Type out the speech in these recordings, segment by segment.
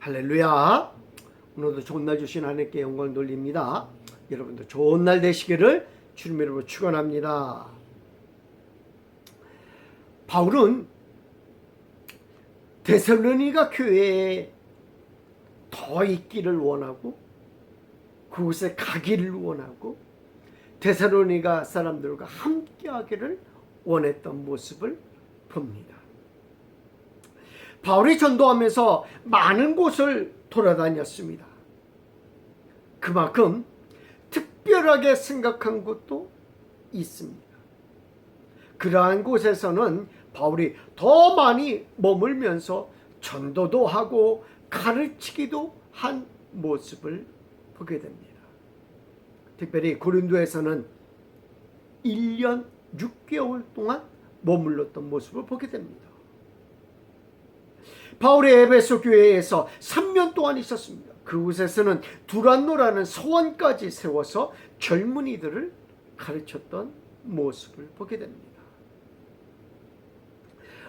할렐루야. 오늘도 좋은 날 주신 하나님께 영광 돌립니다. 여러분도 좋은 날 되시기를 주님의 이름으로 축원합니다. 바울은 데살로니가 교회에 더 있기를 원하고 그곳에 가기를 원하고 데살로니가 사람들과 함께하기를 원했던 모습을 봅니다. 바울이 전도하면서 많은 곳을 돌아다녔습니다. 그만큼 특별하게 생각한 곳도 있습니다. 그러한 곳에서는 바울이 더 많이 머물면서 전도도 하고 가르치기도 한 모습을 보게 됩니다. 특별히 고린도에서는 1년 6개월 동안 머물렀던 모습을 보게 됩니다. 바울의 에베소 교회에서 3년 동안 있었습니다. 그곳에서는 두란노라는 서원까지 세워서 젊은이들을 가르쳤던 모습을 보게 됩니다.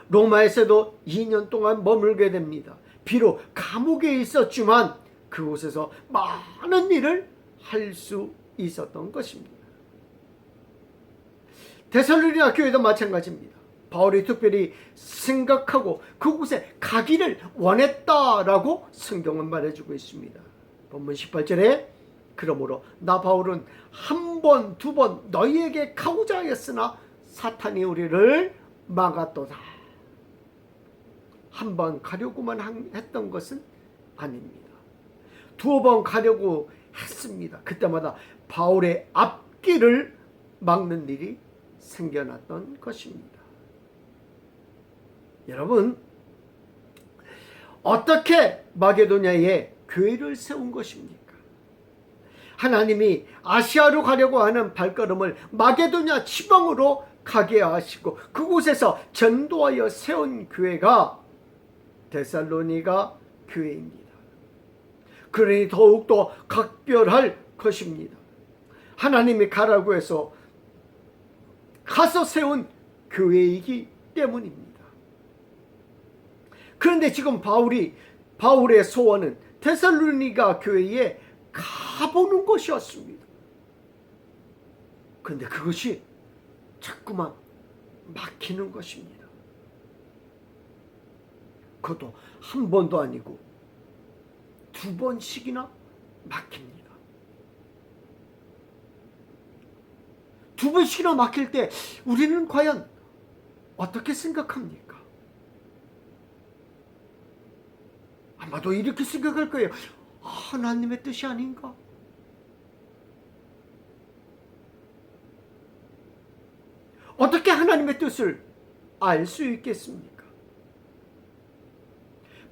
로마에서도 2년 동안 머물게 됩니다. 비록 감옥에 있었지만 그곳에서 많은 일을 할 수 있었던 것입니다. 데살로니가 교회도 마찬가지입니다. 바울이 특별히 생각하고 그곳에 가기를 원했다라고 성경은 말해주고 있습니다. 본문 18절에 그러므로 나 바울은 한 번, 두 번 너희에게 가고자 하였으나 사탄이 우리를 막았도다. 한 번 가려고만 했던 것은 아닙니다. 두어 번 가려고 했습니다. 그때마다 바울의 앞길을 막는 일이 생겨났던 것입니다. 여러분, 어떻게 마게도냐에 교회를 세운 것입니까? 하나님이 아시아로 가려고 하는 발걸음을 마게도냐 지방으로 가게 하시고 그곳에서 전도하여 세운 교회가 데살로니가 교회입니다. 그러니 더욱더 각별할 것입니다. 하나님이 가라고 해서 가서 세운 교회이기 때문입니다. 그런데 지금 바울의 소원은 데살로니가 교회에 가보는 것이었습니다. 그런데 그것이 자꾸만 막히는 것입니다. 그것도 한 번도 아니고 두 번씩이나 막힙니다. 두 번씩이나 막힐 때 우리는 과연 어떻게 생각합니까? 아마도 이렇게 생각할 거예요. 하나님의 뜻이 아닌가? 어떻게 하나님의 뜻을 알 수 있겠습니까?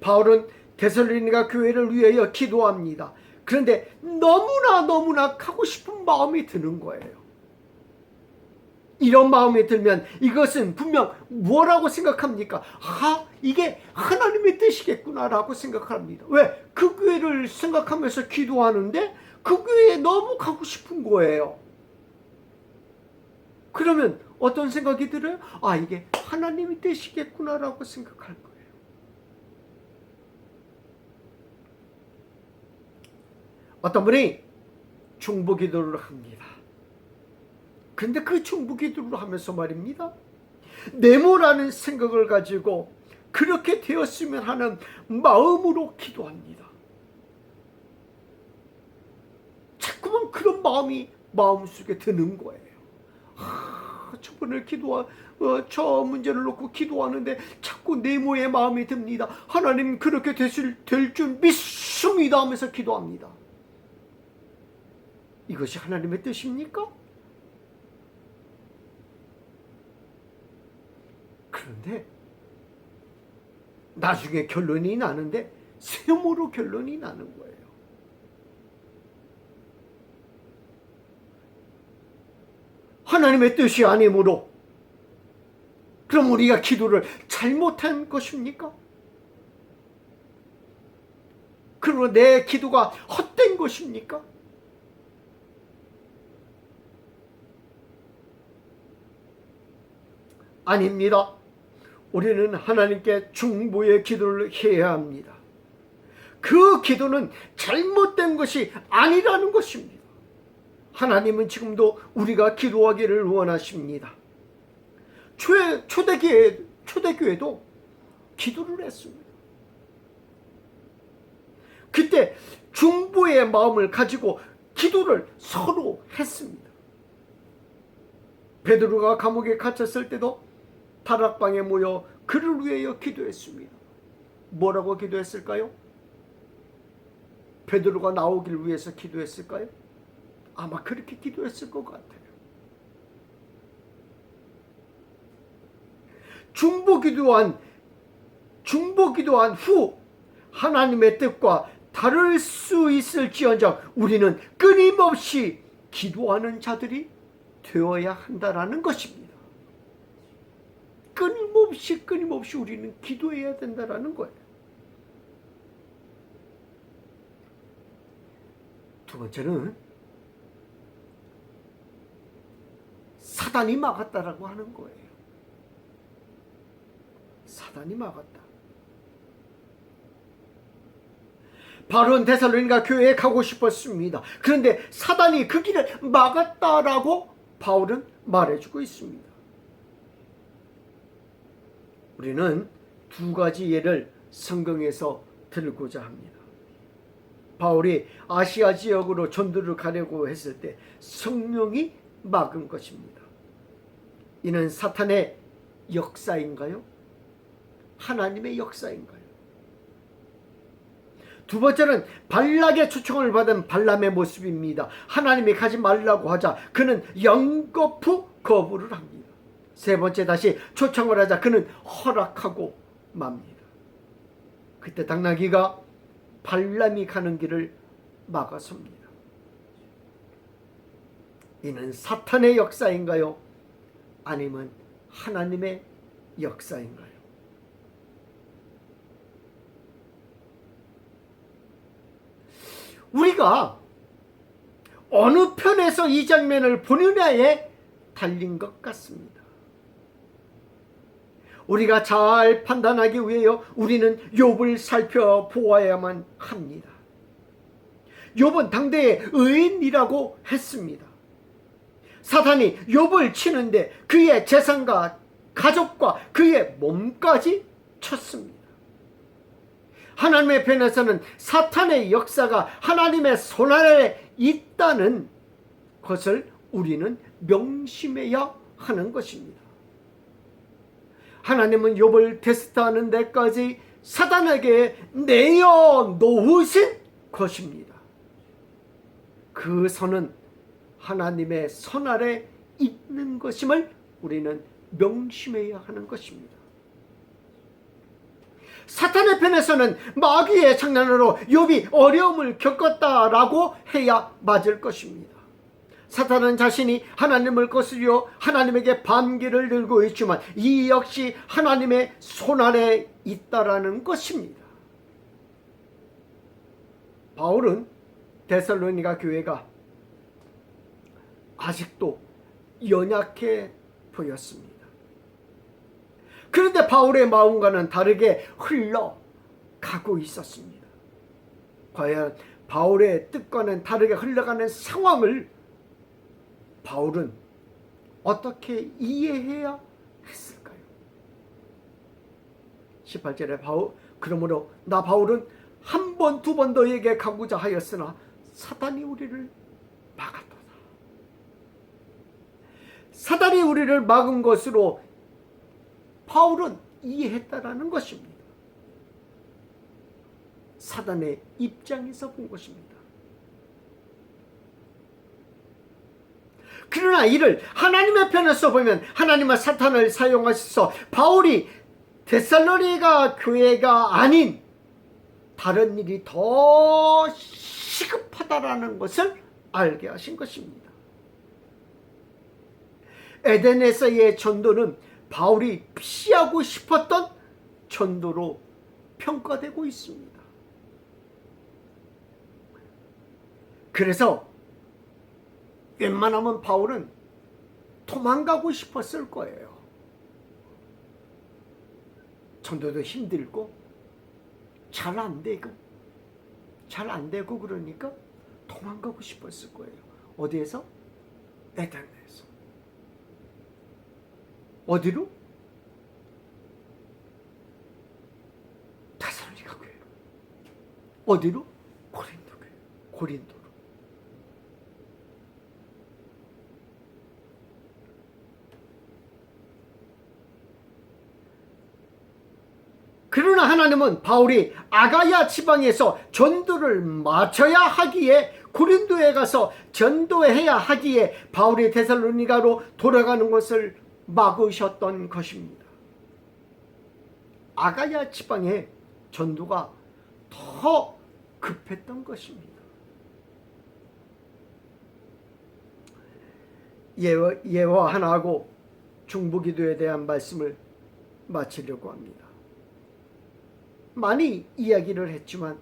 바울은 데살로니가 교회를 위하여 기도합니다. 그런데 너무나 가고 싶은 마음이 드는 거예요. 이런 마음이 들면 이것은 분명 뭐라고 생각합니까? 이게 하나님의 뜻이겠구나라고 생각합니다. 왜? 그 교회를 생각하면서 기도하는데 그 교회에 너무 가고 싶은 거예요. 그러면 어떤 생각이 들어요? 이게 하나님의 뜻이겠구나라고 생각할 거예요. 어떤 분이 중보기도를 합니다. 근데 그 중보기도를 하면서 말입니다. 네모라는 생각을 가지고 그렇게 되었으면 하는 마음으로 기도합니다. 자꾸만 그런 마음이 마음속에 드는 거예요. 저번에 저 문제를 놓고 기도하는데 자꾸 네모의 마음이 듭니다. 하나님 그렇게 될 줄 믿습니다 하면서 기도합니다. 이것이 하나님의 뜻입니까? 그런데 나중에 결론이 나는데 세모로 결론이 나는 거예요. 하나님의 뜻이 아니므로 그럼 우리가 기도를 잘못한 것입니까? 그리고 내 기도가 헛된 것입니까? 아닙니다. 우리는 하나님께 중보의 기도를 해야 합니다. 그 기도는 잘못된 것이 아니라는 것입니다. 하나님은 지금도 우리가 기도하기를 원하십니다. 초대교회도 기도를 했습니다. 그때 중보의 마음을 가지고 기도를 서로 했습니다. 베드로가 감옥에 갇혔을 때도 다락방에 모여 그를 위하여 기도했습니다. 뭐라고 기도했을까요? 베드로가 나오길 위해서 기도했을까요? 아마 그렇게 기도했을 것 같아요. 중보기도한 후 하나님의 뜻과 다를 수 있을지언정 우리는 끊임없이 기도하는 자들이 되어야 한다라는 것입니다. 끊임없이 우리는 기도해야 된다라는 거예요. 두 번째는 사단이 막았다라고 하는 거예요. 사단이 막았다. 바로는 데살로니가 교회에 가고 싶었습니다. 그런데 사단이 그 길을 막았다라고 바울은 말해주고 있습니다. 우리는 두 가지 예를 성경에서 들고자 합니다. 바울이 아시아 지역으로 전도를 가려고 했을 때 성령이 막은 것입니다. 이는 사탄의 역사인가요? 하나님의 역사인가요? 두 번째는 발락의 초청을 받은 발람의 모습입니다. 하나님이 가지 말라고 하자 그는 연거푸 거부를 합니다. 세 번째 다시 초청을 하자 그는 허락하고 맙니다. 그때 당나귀가 발람이 가는 길을 막아섭니다. 이는 사탄의 역사인가요? 아니면 하나님의 역사인가요? 우리가 어느 편에서 이 장면을 보느냐에 달린 것 같습니다. 우리가 잘 판단하기 위하여 우리는 욥을 살펴보아야만 합니다. 욥은 당대의 의인이라고 했습니다. 사탄이 욥을 치는데 그의 재산과 가족과 그의 몸까지 쳤습니다. 하나님의 편에서는 사탄의 역사가 하나님의 손아래에 있다는 것을 우리는 명심해야 하는 것입니다. 하나님은 욥을 테스트하는 데까지 사탄에게 내어놓으신 것입니다. 그 선은 하나님의 손 아래 있는 것임을 우리는 명심해야 하는 것입니다. 사탄의 편에서는 마귀의 장난으로 욥이 어려움을 겪었다라고 해야 맞을 것입니다. 사탄은 자신이 하나님을 거스려 하나님에게 반기를 들고 있지만 이 역시 하나님의 손아래에 있다라는 것입니다. 바울은 데살로니가 교회가 아직도 연약해 보였습니다. 그런데 바울의 마음과는 다르게 흘러가고 있었습니다. 과연 바울의 뜻과는 다르게 흘러가는 상황을 바울은 어떻게 이해해야 했을까요? 18절에 그러므로 나 바울은 한 번, 두 번 너에게 가고자 하였으나 사단이 우리를 막았도다. 사단이 우리를 막은 것으로 바울은 이해했다라는 것입니다. 사단의 입장에서 본 것입니다. 그러나 이를 하나님의 편에서 보면 하나님은 사탄을 사용하셔서 바울이 데살로니가 교회가 아닌 다른 일이 더 시급하다라는 것을 알게 하신 것입니다. 에덴에서의 전도는 바울이 피하고 싶었던 전도로 평가되고 있습니다. 그래서 웬만하면 바울은 도망가고 싶었을 거예요. 전도도 힘들고 잘 안 되고 잘 안 되고 그러니까 도망가고 싶었을 거예요. 어디에서? 에덴에서. 어디로? 데살로니가 교회로. 어디로? 고린도 교회. 고린도로. 그러나 하나님은 바울이 아가야 지방에서 전도를 마쳐야 하기에, 고린도에 가서 전도해야 하기에 바울이 데살로니가로 돌아가는 것을 막으셨던 것입니다. 아가야 지방에 전도가 더 급했던 것입니다. 예화 하나 하고 중보기도에 대한 말씀을 마치려고 합니다. 많이 이야기를 했지만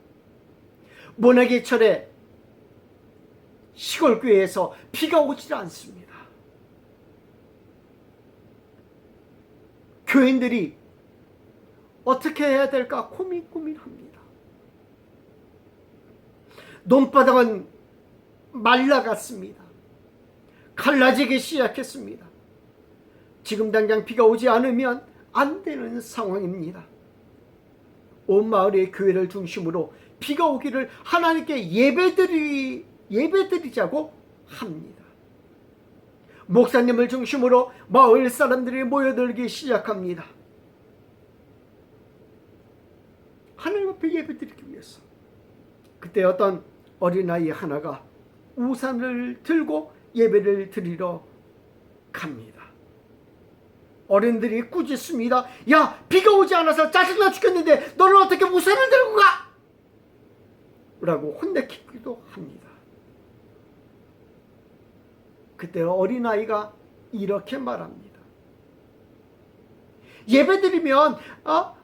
모나기철에 시골교회에서 비가 오질 않습니다. 교인들이 어떻게 해야 될까 고민합니다. 논바닥은 말라갔습니다. 갈라지기 시작했습니다. 지금 당장 비가 오지 않으면 안 되는 상황입니다. 온 마을의 교회를 중심으로 비가 오기를 하나님께 예배드리자고 합니다. 목사님을 중심으로 마을 사람들이 모여들기 시작합니다. 하나님 앞에 예배드리기 위해서. 그때 어떤 어린아이 하나가 우산을 들고 예배를 드리러 갑니다. 어른들이 꾸짖습니다. 야, 비가 오지 않아서 짜증나 죽겠는데 너는 어떻게 우산을 들고 가? 라고 혼내키기도 합니다. 그때 어린아이가 이렇게 말합니다. 예배드리면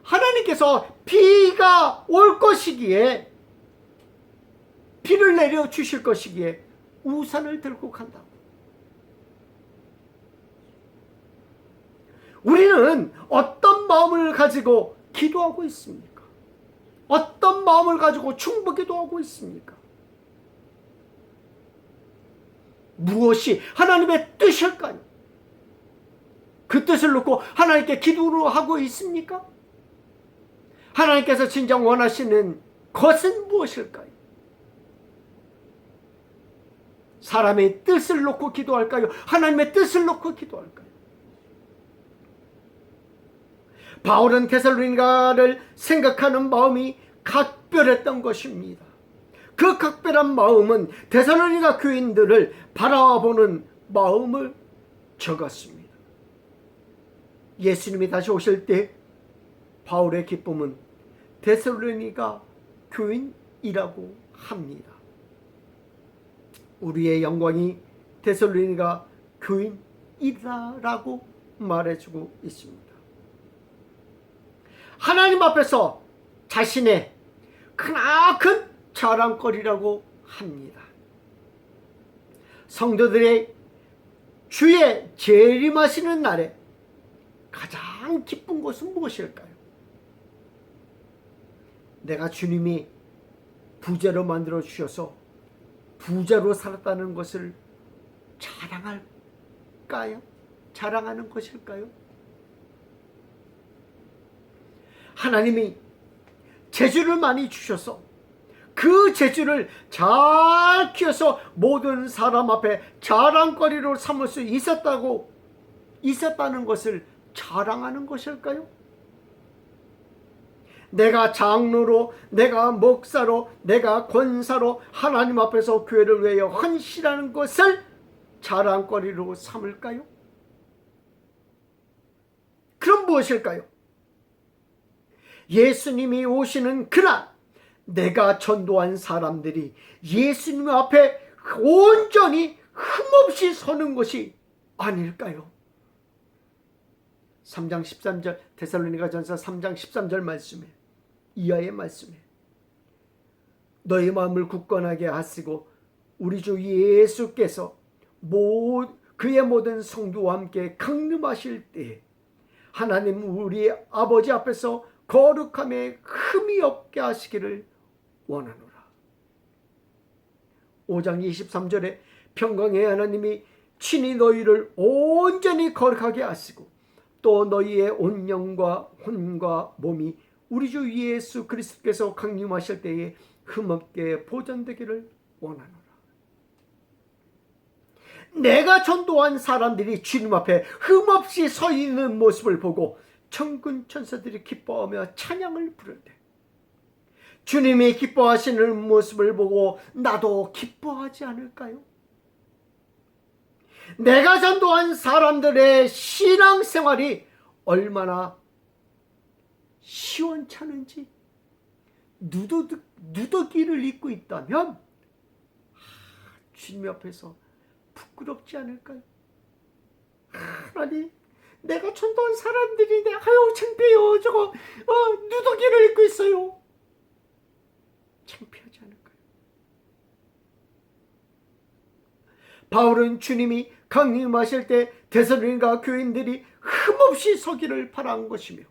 하나님께서 비가 올 것이기에, 비를 내려 주실 것이기에 우산을 들고 간다고. 우리는 어떤 마음을 가지고 기도하고 있습니까? 어떤 마음을 가지고 중보기도하고 있습니까? 무엇이 하나님의 뜻일까요? 그 뜻을 놓고 하나님께 기도를 하고 있습니까? 하나님께서 진정 원하시는 것은 무엇일까요? 사람의 뜻을 놓고 기도할까요? 하나님의 뜻을 놓고 기도할까요? 바울은 데살로니가를 생각하는 마음이 각별했던 것입니다. 그 각별한 마음은 데살로니가 교인들을 바라보는 마음을 적었습니다. 예수님이 다시 오실 때 바울의 기쁨은 데살로니가 교인이라고 합니다. 우리의 영광이 데살로니가 교인이다라고 말해주고 있습니다. 하나님 앞에서 자신의 크나큰 자랑거리라고 합니다. 성도들의 주의 재림하시는 날에 가장 기쁜 것은 무엇일까요? 내가 주님이 부자로 만들어 주셔서 부자로 살았다는 것을 자랑할까요? 자랑하는 것일까요? 하나님이 재주를 많이 주셔서 그 재주를 잘 키워서 모든 사람 앞에 자랑거리로 삼을 수 있었다는 것을 자랑하는 것일까요? 내가 장로로, 내가 목사로, 내가 권사로 하나님 앞에서 교회를 위하여 헌신하는 것을 자랑거리로 삼을까요? 그럼 무엇일까요? 예수님이 오시는 그날 내가 전도한 사람들이 예수님 앞에 온전히 흠없이 서는 것이 아닐까요? 3장 13절 데살로니가전서 3장 13절 말씀에, 이하의 말씀에, 너희 마음을 굳건하게 하시고 우리 주 예수께서 그의 모든 성도와 함께 강림하실 때에 하나님 우리 아버지 앞에서 거룩함에 흠이 없게 하시기를 원하노라. 5장 23절에 평강의 하나님이 친히 너희를 온전히 거룩하게 하시고 또 너희의 온 영과 혼과 몸이 우리 주 예수 그리스도께서 강림하실 때에 흠없게 보존되기를 원하노라. 내가 전도한 사람들이 주님 앞에 흠없이 서 있는 모습을 보고 천군 천사들이 기뻐하며 찬양을 부르되 주님이 기뻐하시는 모습을 보고 나도 기뻐하지 않을까요? 내가 전도한 사람들의 신앙생활이 얼마나 시원찮은지 누더기를 입고 있다면 주님 앞에서 부끄럽지 않을까요? 하나님, 내가 전도한 사람들인데 아유 창피해요. 저거 누더기를 입고 있어요. 창피하지 않을까요? 바울은 주님이 강림하실 때 데살로니가 교인들이 흠없이 서기를 바란 것이며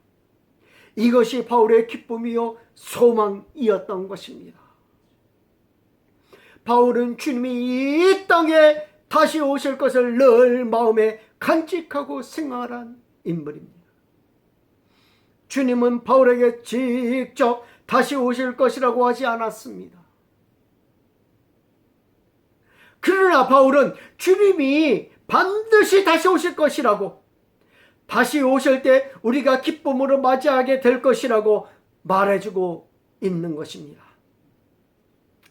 이것이 바울의 기쁨이요 소망이었던 것입니다. 바울은 주님이 이 땅에 다시 오실 것을 늘 마음에 간직하고 생활한 인물입니다. 주님은 바울에게 직접 다시 오실 것이라고 하지 않았습니다. 그러나 바울은 주님이 반드시 다시 오실 것이라고, 다시 오실 때 우리가 기쁨으로 맞이하게 될 것이라고 말해주고 있는 것입니다.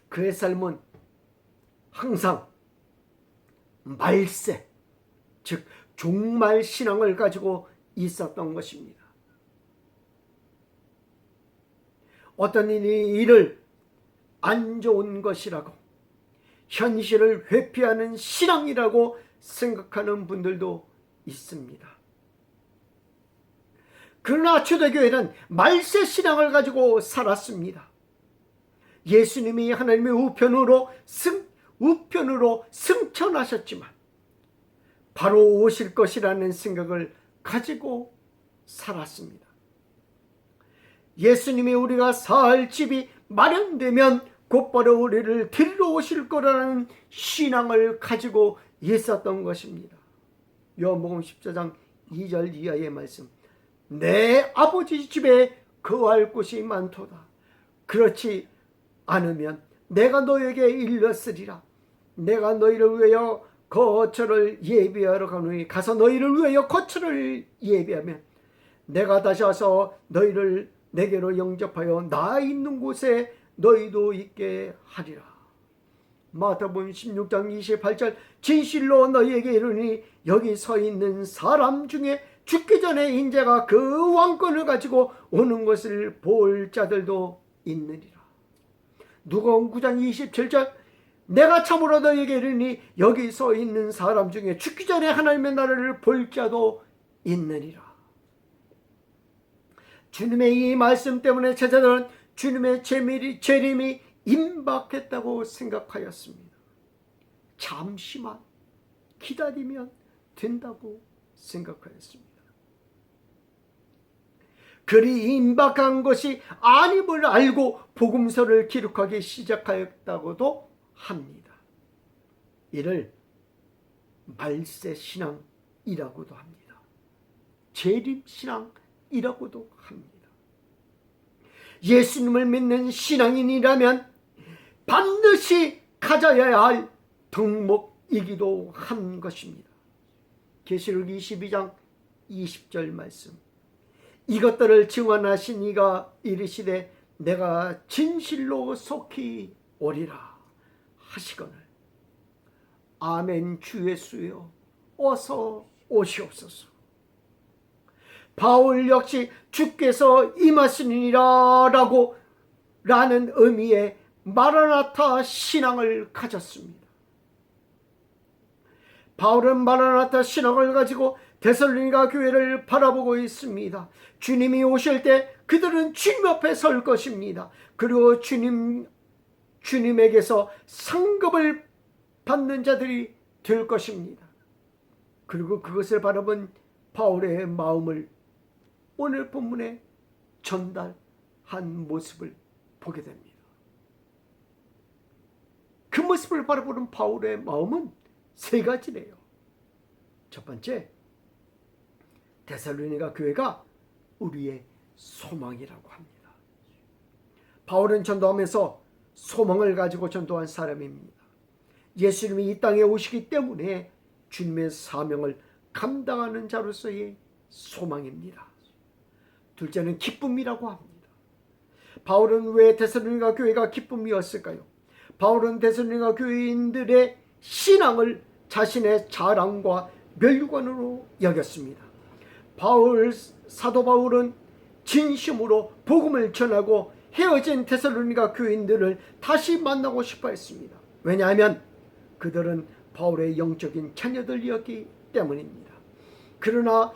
그의 삶은 항상 말세, 즉 종말 신앙을 가지고 있었던 것입니다. 어떤 일을 안 좋은 것이라고, 현실을 회피하는 신앙이라고 생각하는 분들도 있습니다. 그러나 초대교회는 말세 신앙을 가지고 살았습니다. 예수님이 하나님의 우편으로 승천하셨지만 바로 오실 것이라는 생각을 가지고 살았습니다. 예수님이 우리가 살 집이 마련되면 곧바로 우리를 데리러 오실 거라는 신앙을 가지고 있었던 것입니다. 요한복음 14장 2절 이하의 말씀, 내 아버지 집에 거할 곳이 많도다. 그렇지 않으면 내가 너에게 일렀으리라. 내가 너희를 위하여 거처를 예비하러 가노니 가서 너희를 위하여 거처를 예비하면 내가 다시 와서 너희를 내게로 영접하여 나 있는 곳에 너희도 있게 하리라. 마태복음 16장 28절, 진실로 너희에게 이르니 여기 서 있는 사람 중에 죽기 전에 인자가 그 왕권을 가지고 오는 것을 볼 자들도 있느니라. 누가복음 9장 27절, 내가 참으로 너희에게 이르니 여기 서 있는 사람 중에 죽기 전에 하나님의 나라를 볼 자도 있느니라. 주님의 이 말씀 때문에 제자들은 주님의 재림이 임박했다고 생각하였습니다. 잠시만 기다리면 된다고 생각하였습니다. 그리 임박한 것이 아님을 알고 복음서를 기록하기 시작하였다고도 합니다. 이를 말세 신앙이라고도 합니다. 재림 신앙이라고도 합니다. 예수님을 믿는 신앙인이라면 반드시 가져야 할 덕목이기도 한 것입니다. 계시록 22장 20절 말씀, 이것들을 증언하신 이가 이르시되 내가 진실로 속히 오리라 하시거늘 아멘. 주 예수여 어서 오시옵소서. 바울 역시 주께서 임하시니라 라는 의미의 마라나타 신앙을 가졌습니다. 바울은 마라나타 신앙을 가지고 데살로니가 교회를 바라보고 있습니다. 주님이 오실 때 그들은 주님 앞에 설 것입니다. 그리고 주님에게서 상급을 받는 자들이 될 것입니다. 그리고 그것을 바라본 바울의 마음을 오늘 본문에 전달한 모습을 보게 됩니다. 그 모습을 바라보는 바울의 마음은 세 가지래요. 첫 번째, 데살로니가 교회가 우리의 소망이라고 합니다. 바울은 전도하면서 소망을 가지고 전도한 사람입니다. 예수님이 이 땅에 오시기 때문에 주님의 사명을 감당하는 자로서의 소망입니다. 둘째는 기쁨이라고 합니다. 바울은 왜 데살로니가 교회가 기쁨이었을까요? 바울은 데살로니가 교인들의 신앙을 자신의 자랑과 면류관으로 여겼습니다. 사도 바울은 진심으로 복음을 전하고 헤어진 데살로니가 교인들을 다시 만나고 싶어 했습니다. 왜냐하면 그들은 바울의 영적인 자녀들이었기 때문입니다. 그러나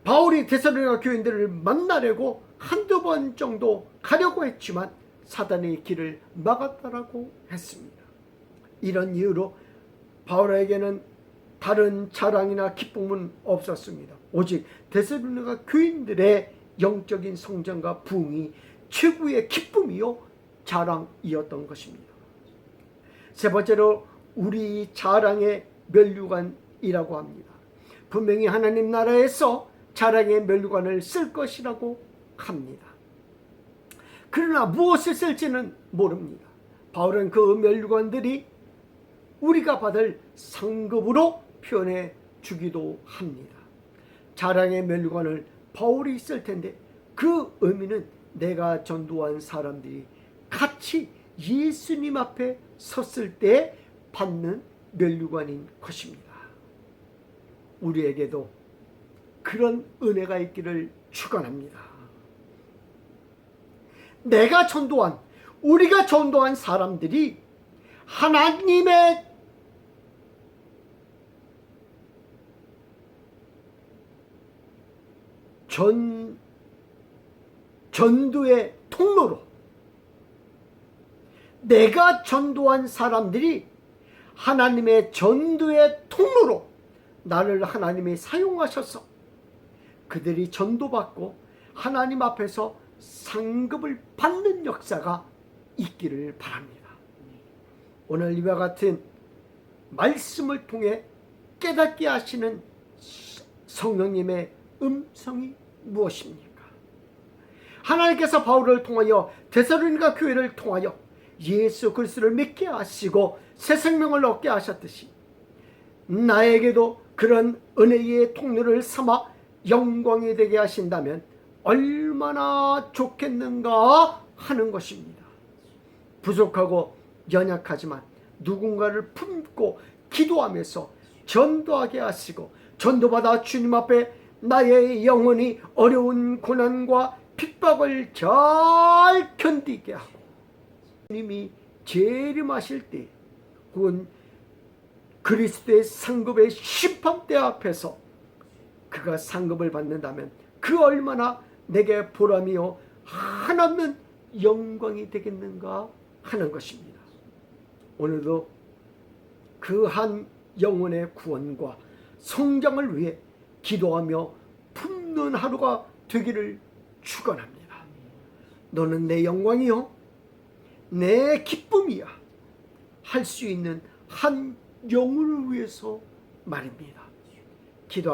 바울이 데살로니가 교인들을 만나려고 한두 번 정도 가려고 했지만 사단의 길을 막았다라고 했습니다. 이런 이유로 바울에게는 다른 자랑이나 기쁨은 없었습니다. 오직 데살로니가 교인들의 영적인 성장과 부흥이 최고의 기쁨이요 자랑이었던 것입니다. 세 번째로 우리 자랑의 면류관이라고 합니다. 분명히 하나님 나라에서 자랑의 면류관을 쓸 것이라고 합니다. 그러나 무엇을 쓸지는 모릅니다. 바울은 그 면류관들이 우리가 받을 상급으로 표현해 주기도 합니다. 자랑의 면류관을 바울이 쓸 텐데 그 의미는 내가 전도한 사람들이 같이 예수님 앞에 섰을 때 받는 면류관인 것입니다. 우리에게도 그런 은혜가 있기를 축원합니다. 우리가 전도한 사람들이 하나님의 전도의 통로로, 내가 전도한 사람들이 하나님의 전도의 통로로 나를 하나님이 사용하셔서 그들이 전도받고 하나님 앞에서 상급을 받는 역사가 있기를 바랍니다. 오늘 이와 같은 말씀을 통해 깨닫게 하시는 성령님의 음성이 무엇입니까? 하나님께서 바울을 통하여 데살로니가 교회를 통하여 예수 그리스도를 믿게 하시고 새 생명을 얻게 하셨듯이 나에게도 그런 은혜의 통로를 삼아 영광이 되게 하신다면 얼마나 좋겠는가 하는 것입니다. 부족하고 연약하지만 누군가를 품고 기도하면서 전도하게 하시고 전도받아 주님 앞에 나의 영혼이 어려운 고난과 핍박을 잘 견디게 하고 주님이 재림하실 때 혹은 그리스도의 상급의 심판대 앞에서 그가 상급을 받는다면 그 얼마나 내게 보람이요 한없는 영광이 되겠는가 하는 것입니다. 오늘도 그 한 영혼의 구원과 성장을 위해 기도하며 품는 하루가 되기를 축원합니다. 너는 내 영광이요 내 기쁨이야 할 수 있는 한 영혼을 위해서 말입니다.